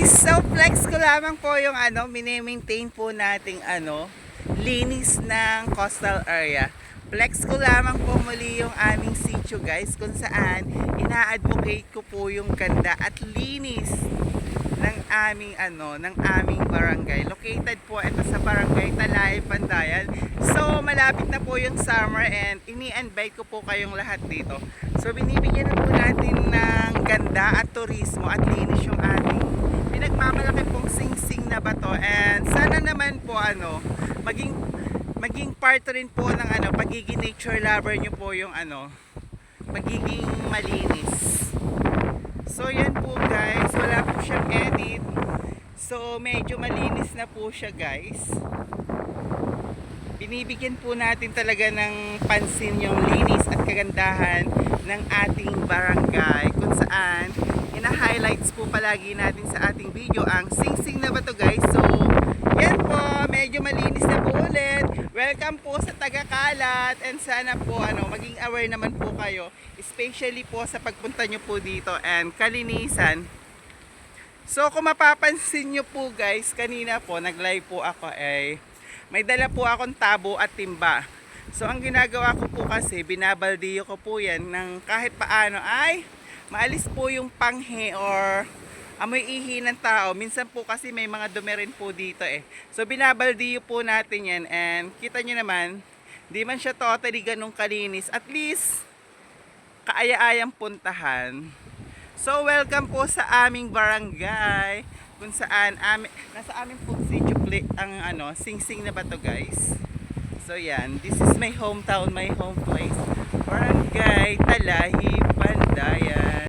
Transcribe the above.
So flex ko lamang po yung mini-maintain po nating linis ng coastal area. Flex ko lamang po muli yung aming sitio guys, kung saan ina-advocate ko po yung ganda at linis ng aming barangay. Located po ito sa barangay Talay, Pandayan. So malapit na po yung summer and ini-invite ko po kayong lahat dito. So binibigyan na po natin ng ganda at turismo at linis yung ating pinagmamalaki pong sing-sing na bato, and sana naman po maging part rin po ng pagiging nature lover nyo po yung magiging malinis. So yan po guys, wala po siyang edit, so medyo malinis na po siya guys. Binibigyan po natin talaga ng pansin yung linis at kagandahan ng ating barangay, kung saan ina-highlights po palagi natin sa ating video ang sing-sing na bato guys. So yan po, medyo malinis na po ulit. Welcome po sa Taga-Kalat, and sana po maging aware naman po kayo, especially po sa pagpunta nyo po dito and kalinisan. So kung mapapansin nyo po guys, kanina po nag-live po ako, may dala po akong tabo at timba. So ang ginagawa ko po kasi, binabaldiyo ko po yan ng kahit paano ay maalis po yung panghe or amoy ihi ng tao. Minsan po kasi may mga dumi rin po dito So binabaldiyo po natin yan, and kita nyo naman, di man siya totally ganun kalinis. At least kaaya-ayang puntahan. So welcome po sa aming barangay, kung saan nasa aming po sitio ang sing-sing na bato guys. So yan, this is my hometown, my home place, Barangay Talahi, Pandayan.